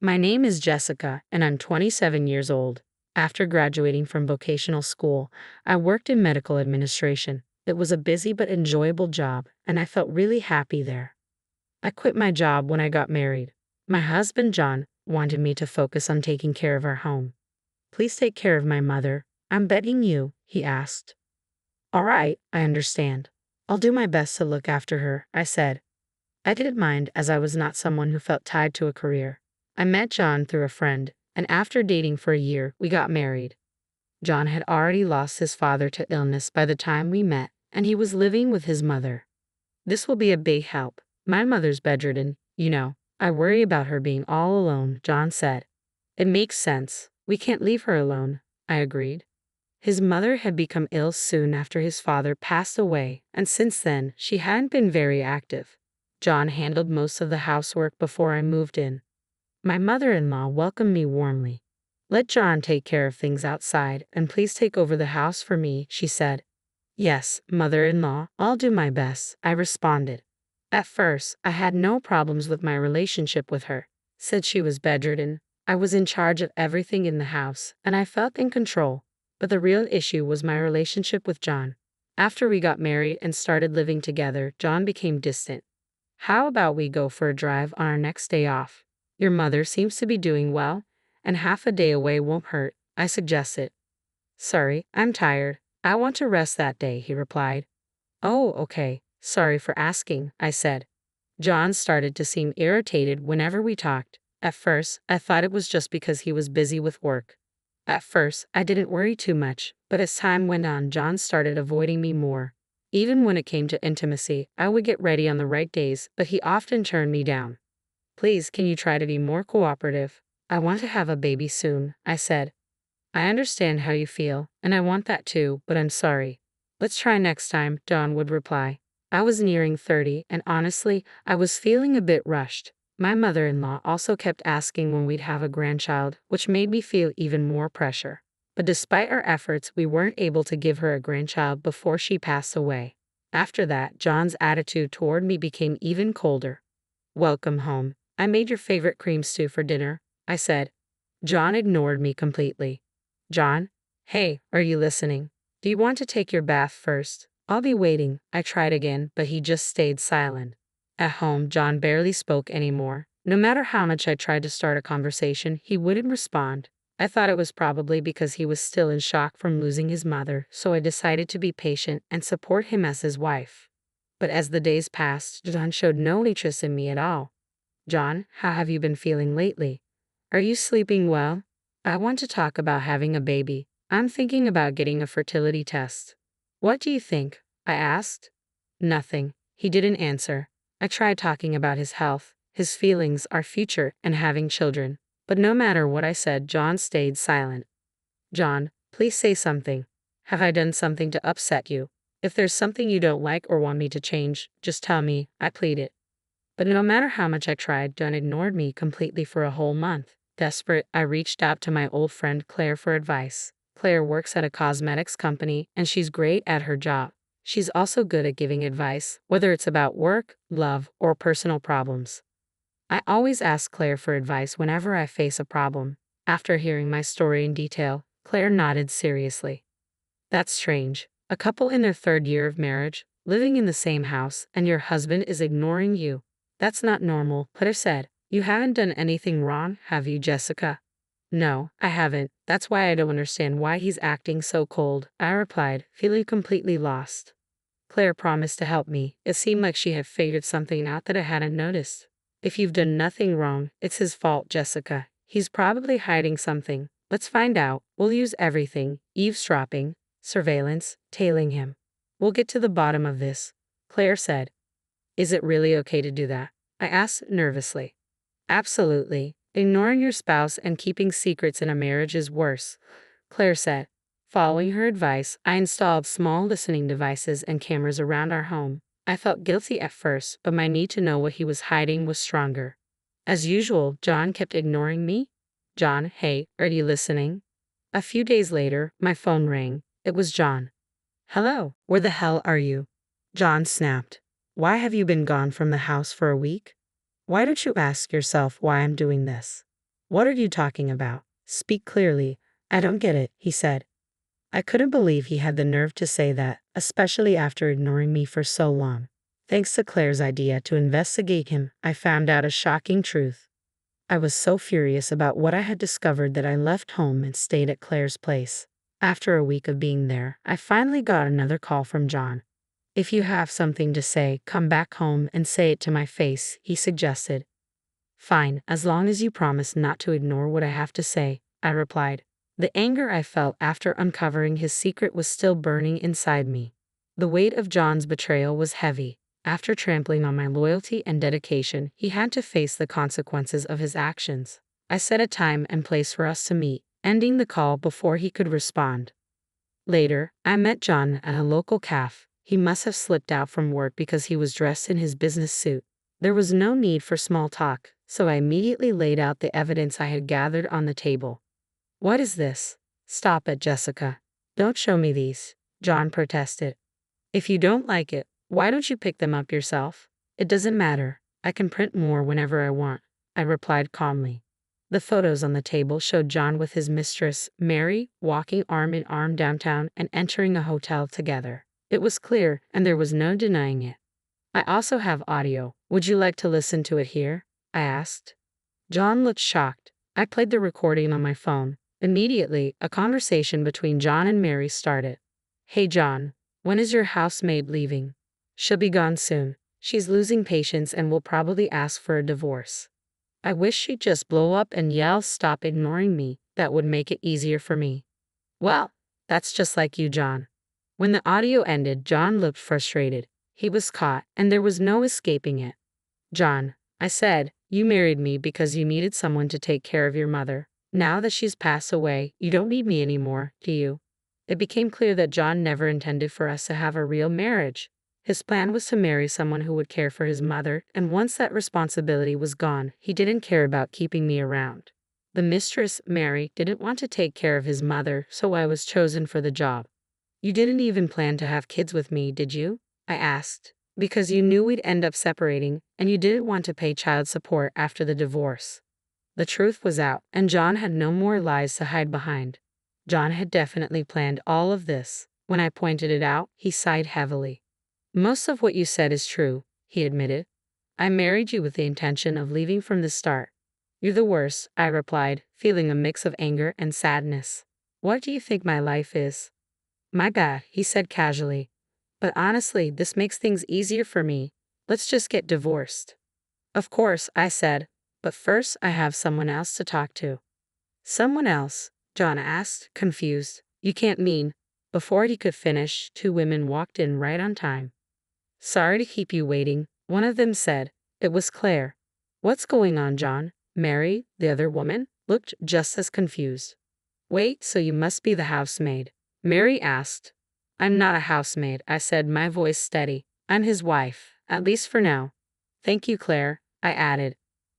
My name is Jessica, and I'm 27 years old. After graduating from vocational school, I worked in medical administration. It was a busy but enjoyable job, and I felt really happy there. I quit my job when I got married. My husband, John, wanted me to focus on taking care of our home. Please take care of my mother. I'm begging you, he asked. All right, I understand. I'll do my best to look after her, I said. I didn't mind as I was not someone who felt tied to a career. I met John through a friend, and after dating for a year, we got married. John had already lost his father to illness by the time we met, and he was living with his mother. This will be a big help. My mother's bedridden, you know. I worry about her being all alone, John said. It makes sense. We can't leave her alone, I agreed. His mother had become ill soon after his father passed away, and since then, she hadn't been very active. John handled most of the housework before I moved in. My mother-in-law welcomed me warmly. Let John take care of things outside, and please take over the house for me, she said. Yes, mother-in-law, I'll do my best, I responded. At first, I had no problems with my relationship with her. Said she was bedridden. I was in charge of everything in the house, and I felt in control. But the real issue was my relationship with John. After we got married and started living together, John became distant. How about we go for a drive on our next day off? Your mother seems to be doing well, and half a day away won't hurt, I suggested. Sorry, I'm tired. I want to rest that day, he replied. Oh, okay. Sorry for asking, I said. John started to seem irritated whenever we talked. At first, I thought it was just because he was busy with work. At first, I didn't worry too much, but as time went on, John started avoiding me more. Even when it came to intimacy, I would get ready on the right days, but he often turned me down. Please, can you try to be more cooperative? I want to have a baby soon, I said. I understand how you feel, and I want that too, but I'm sorry. Let's try next time, John would reply. I was nearing 30, and honestly, I was feeling a bit rushed. My mother-in-law also kept asking when we'd have a grandchild, which made me feel even more pressure. But despite our efforts, we weren't able to give her a grandchild before she passed away. After that, John's attitude toward me became even colder. Welcome home. I made your favorite cream stew for dinner, I said. John ignored me completely. John? Hey, are you listening? Do you want to take your bath first? I'll be waiting, I tried again, but he just stayed silent. At home, John barely spoke anymore. No matter how much I tried to start a conversation, he wouldn't respond. I thought it was probably because he was still in shock from losing his mother, so I decided to be patient and support him as his wife. But as the days passed, John showed no interest in me at all. John, how have you been feeling lately? Are you sleeping well? I want to talk about having a baby. I'm thinking about getting a fertility test. What do you think? I asked. Nothing. He didn't answer. I tried talking about his health, his feelings, our future, and having children. But no matter what I said, John stayed silent. John, please say something. Have I done something to upset you? If there's something you don't like or want me to change, just tell me, I pleaded. But no matter how much I tried, John ignored me completely for a whole month. Desperate, I reached out to my old friend Claire for advice. Claire works at a cosmetics company, and she's great at her job. She's also good at giving advice, whether it's about work, love, or personal problems. I always ask Claire for advice whenever I face a problem. After hearing my story in detail, Claire nodded seriously. That's strange. A couple in their third year of marriage, living in the same house, and your husband is ignoring you. That's not normal, Claire said. You haven't done anything wrong, have you, Jessica? No, I haven't. That's why I don't understand why he's acting so cold, I replied, feeling completely lost. Claire promised to help me. It seemed like she had figured something out that I hadn't noticed. If you've done nothing wrong, it's his fault, Jessica. He's probably hiding something. Let's find out. We'll use everything: eavesdropping, surveillance, tailing him. We'll get to the bottom of this, Claire said. Is it really okay to do that? I asked nervously. Absolutely. Ignoring your spouse and keeping secrets in a marriage is worse, Claire said. Following her advice, I installed small listening devices and cameras around our home. I felt guilty at first, but my need to know what he was hiding was stronger. As usual, John kept ignoring me. John, hey, are you listening? A few days later, my phone rang. It was John. Hello, where the hell are you? John snapped. Why have you been gone from the house for a week? Why don't you ask yourself why I'm doing this? What are you talking about? Speak clearly. I don't get it, he said. I couldn't believe he had the nerve to say that, especially after ignoring me for so long. Thanks to Claire's idea to investigate him, I found out a shocking truth. I was so furious about what I had discovered that I left home and stayed at Claire's place. After a week of being there, I finally got another call from John. If you have something to say, come back home and say it to my face, he suggested. Fine, as long as you promise not to ignore what I have to say, I replied. The anger I felt after uncovering his secret was still burning inside me. The weight of John's betrayal was heavy. After trampling on my loyalty and dedication, he had to face the consequences of his actions. I set a time and place for us to meet, ending the call before he could respond. Later, I met John at a local cafe. He must have slipped out from work because he was dressed in his business suit. There was no need for small talk, so I immediately laid out the evidence I had gathered on the table. What is this? Stop it, Jessica. Don't show me these, John protested. If you don't like it, why don't you pick them up yourself? It doesn't matter. I can print more whenever I want, I replied calmly. The photos on the table showed John with his mistress, Mary, walking arm in arm downtown and entering a hotel together. It was clear, and there was no denying it. I also have audio. Would you like to listen to it here? I asked. John looked shocked. I played the recording on my phone. Immediately, a conversation between John and Mary started. Hey John, when is your housemaid leaving? She'll be gone soon. She's losing patience and will probably ask for a divorce. I wish she'd just blow up and yell, stop ignoring me. That would make it easier for me. Well, that's just like you, John. When the audio ended, John looked frustrated. He was caught, and there was no escaping it. John, I said, you married me because you needed someone to take care of your mother. Now that she's passed away, you don't need me anymore, do you? It became clear that John never intended for us to have a real marriage. His plan was to marry someone who would care for his mother, and once that responsibility was gone, he didn't care about keeping me around. The mistress, Mary, didn't want to take care of his mother, so I was chosen for the job. You didn't even plan to have kids with me, did you? I asked. Because you knew we'd end up separating, and you didn't want to pay child support after the divorce. The truth was out, and John had no more lies to hide behind. John had definitely planned all of this. When I pointed it out, he sighed heavily. Most of what you said is true, he admitted. I married you with the intention of leaving from the start. You're the worst, I replied, feeling a mix of anger and sadness. What do you think my life is? My God, he said casually. But honestly, this makes things easier for me. Let's just get divorced. Of course, I said, but first I have someone else to talk to. Someone else? John asked, confused. You can't mean. Before he could finish, two women walked in right on time. Sorry to keep you waiting, one of them said. It was Claire. What's going on, John? Mary, the other woman, looked just as confused. Wait, so you must be the housemaid? Mary asked. I'm not a housemaid, I said, my voice steady. I'm his wife, at least for now. Thank you, Claire, I added.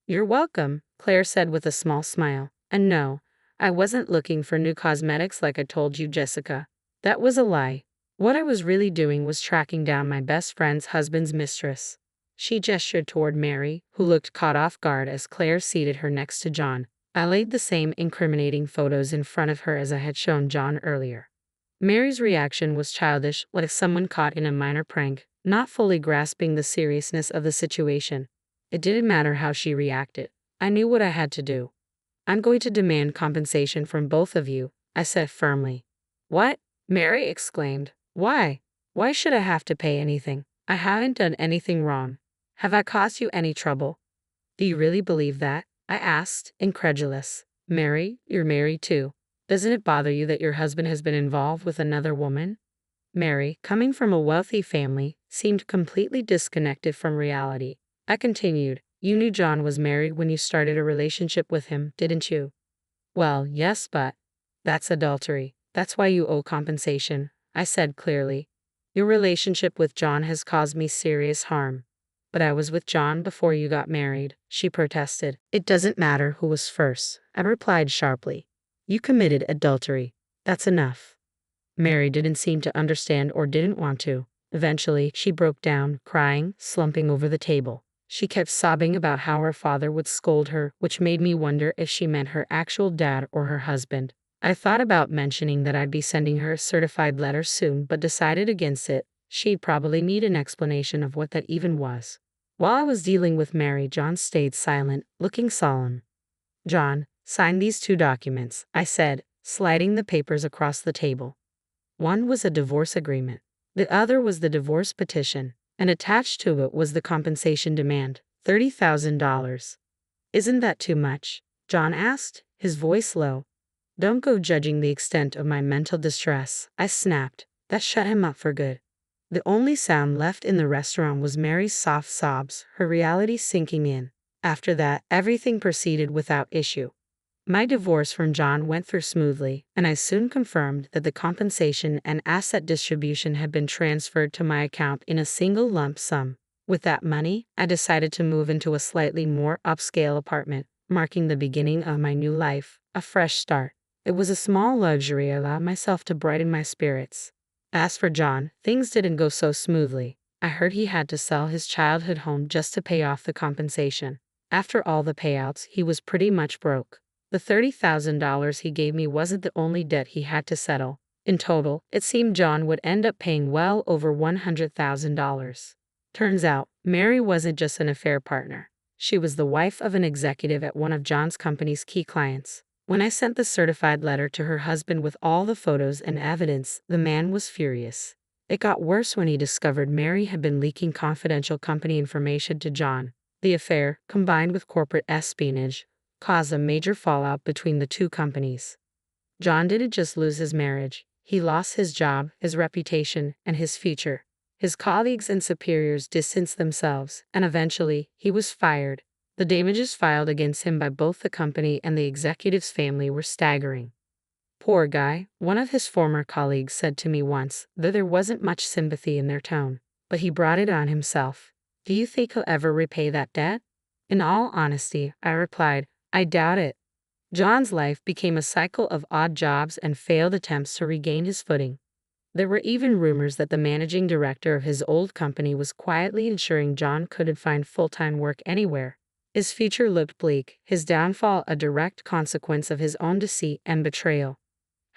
You're welcome, Claire said with a small smile. And no, I wasn't looking for new cosmetics like I told you, Jessica. That was a lie. What I was really doing was tracking down my best friend's husband's mistress. She gestured toward Mary, who looked caught off guard as Claire seated her next to John. I laid the same incriminating photos in front of her as I had shown John earlier. Mary's reaction was childish, like someone caught in a minor prank, not fully grasping the seriousness of the situation. It didn't matter how she reacted. I knew what I had to do. I'm going to demand compensation from both of you, I said firmly. What? Mary exclaimed. Why? Why should I have to pay anything? I haven't done anything wrong. Have I caused you any trouble? Do you really believe that? I asked, incredulous. Mary, you're married too. Doesn't it bother you that your husband has been involved with another woman? Mary, coming from a wealthy family, seemed completely disconnected from reality. I continued, you knew John was married when you started a relationship with him, didn't you? Well, yes, but that's adultery. That's why you owe compensation, I said clearly. Your relationship with John has caused me serious harm. But I was with John before you got married, she protested. It doesn't matter who was first, I replied sharply. You committed adultery. That's enough. Mary didn't seem to understand or didn't want to. Eventually, she broke down, crying, slumping over the table. She kept sobbing about how her father would scold her, which made me wonder if she meant her actual dad or her husband. I thought about mentioning that I'd be sending her a certified letter soon, but decided against it. She'd probably need an explanation of what that even was. While I was dealing with Mary, John stayed silent, looking solemn. "John, sign these two documents," I said, sliding the papers across the table. One was a divorce agreement. The other was the divorce petition, and attached to it was the compensation demand, $30,000. "Isn't that too much?" John asked, his voice low. "Don't go judging the extent of my mental distress," I snapped. That shut him up for good. The only sound left in the restaurant was Mary's soft sobs, her reality sinking in. After that, everything proceeded without issue. My divorce from John went through smoothly, and I soon confirmed that the compensation and asset distribution had been transferred to my account in a single lump sum. With that money, I decided to move into a slightly more upscale apartment, marking the beginning of my new life, a fresh start. It was a small luxury I allowed myself to brighten my spirits. As for John, things didn't go so smoothly. I heard he had to sell his childhood home just to pay off the compensation. After all the payouts, he was pretty much broke. The $30,000 he gave me wasn't the only debt he had to settle. In total, it seemed John would end up paying well over $100,000. Turns out, Mary wasn't just an affair partner. She was the wife of an executive at one of John's company's key clients. When I sent the certified letter to her husband with all the photos and evidence, the man was furious. It got worse when he discovered Mary had been leaking confidential company information to John. The affair, combined with corporate espionage, caused a major fallout between the two companies. John didn't just lose his marriage, he lost his job, his reputation, and his future. His colleagues and superiors distanced themselves, and eventually, he was fired. The damages filed against him by both the company and the executive's family were staggering. "Poor guy," one of his former colleagues said to me once, though there wasn't much sympathy in their tone. "But he brought it on himself. Do you think he'll ever repay that debt?" In all honesty, I replied, I doubt it. John's life became a cycle of odd jobs and failed attempts to regain his footing. There were even rumors that the managing director of his old company was quietly ensuring John couldn't find full-time work anywhere. His future looked bleak, his downfall a direct consequence of his own deceit and betrayal.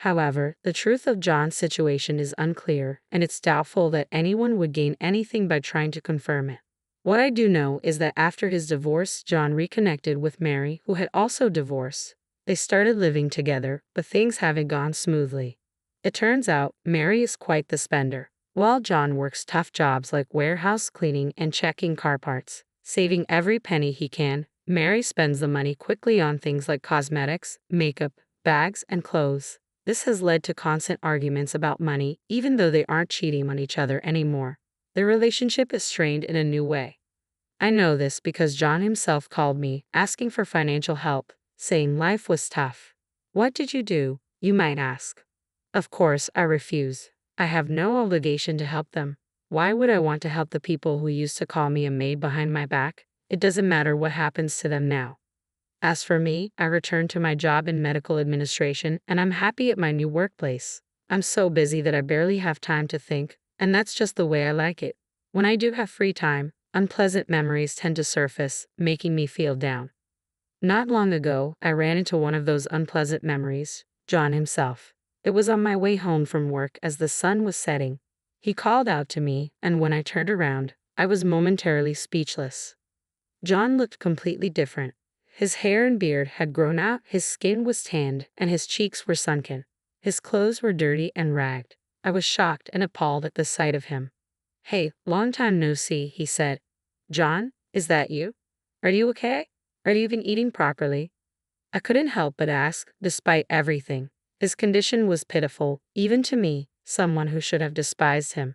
However, the truth of John's situation is unclear, and it's doubtful that anyone would gain anything by trying to confirm it. What I do know is that after his divorce, John reconnected with Mary, who had also divorced. They started living together, but things haven't gone smoothly. It turns out, Mary is quite the spender. While John works tough jobs like warehouse cleaning and checking car parts, saving every penny he can, Mary spends the money quickly on things like cosmetics, makeup, bags, and clothes. This has led to constant arguments about money, even though they aren't cheating on each other anymore. Their relationship is strained in a new way. I know this because John himself called me, asking for financial help, saying life was tough. "What did you do?" you might ask. Of course, I refuse. I have no obligation to help them. Why would I want to help the people who used to call me a maid behind my back? It doesn't matter what happens to them now. As for me, I returned to my job in medical administration, and I'm happy at my new workplace. I'm so busy that I barely have time to think, and that's just the way I like it. When I do have free time, unpleasant memories tend to surface, making me feel down. Not long ago, I ran into one of those unpleasant memories, John himself. It was on my way home from work as the sun was setting. He called out to me, and when I turned around, I was momentarily speechless. John looked completely different. His hair and beard had grown out, his skin was tanned, and his cheeks were sunken. His clothes were dirty and ragged. I was shocked and appalled at the sight of him. "Hey, long time no see," he said. "John, is that you? Are you okay? Are you even eating properly?" I couldn't help but ask, despite everything. His condition was pitiful, even to me, someone who should have despised him.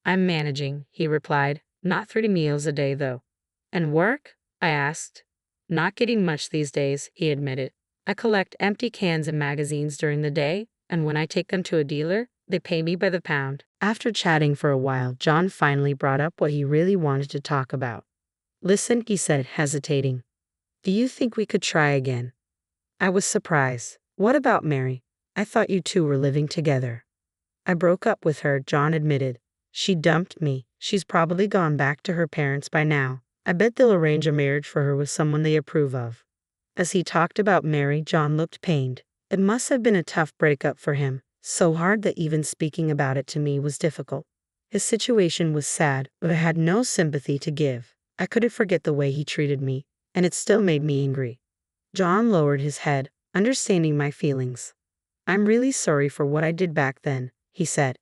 "I'm managing," he replied. "Not 3 meals a day, though." "And work?" I asked. "Not getting much these days," he admitted. "I collect empty cans and magazines during the day, and when I take them to a dealer, they pay me by the pound." After chatting for a while, John finally brought up what he really wanted to talk about. "Listen," he said, hesitating. "Do you think we could try again?" I was surprised. "What about Mary? I thought you two were living together." "I broke up with her," John admitted. "She dumped me. She's probably gone back to her parents by now." I bet they'll arrange a marriage for her with someone they approve of. As he talked about Mary, John looked pained. It must have been a tough breakup for him, so hard that even speaking about it to me was difficult. His situation was sad, but I had no sympathy to give. I couldn't forget the way he treated me, and it still made me angry. John lowered his head, understanding my feelings. "I'm really sorry for what I did back then," he said.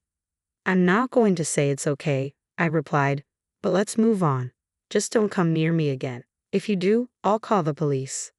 "I'm not going to say it's okay," I replied, "but let's move on. Just don't come near me again. If you do, I'll call the police."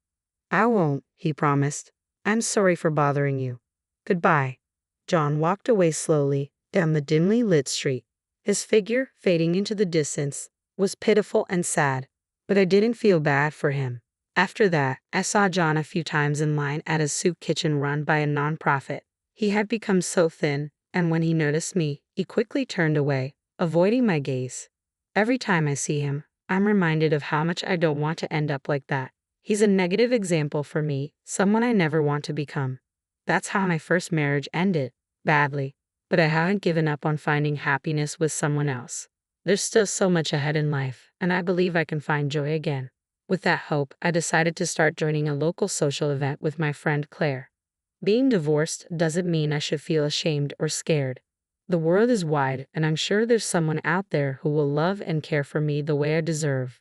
"I won't," he promised. "I'm sorry for bothering you. Goodbye." John walked away slowly down the dimly lit street. His figure, fading into the distance, was pitiful and sad, but I didn't feel bad for him. After that, I saw John a few times in line at a soup kitchen run by a nonprofit. He had become so thin, and when he noticed me, he quickly turned away, avoiding my gaze. Every time I see him, I'm reminded of how much I don't want to end up like that. He's a negative example for me, someone I never want to become. That's how my first marriage ended, badly, but I haven't given up on finding happiness with someone else. There's still so much ahead in life, and I believe I can find joy again. With that hope, I decided to start joining a local social event with my friend Claire. Being divorced doesn't mean I should feel ashamed or scared. The world is wide, and I'm sure there's someone out there who will love and care for me the way I deserve.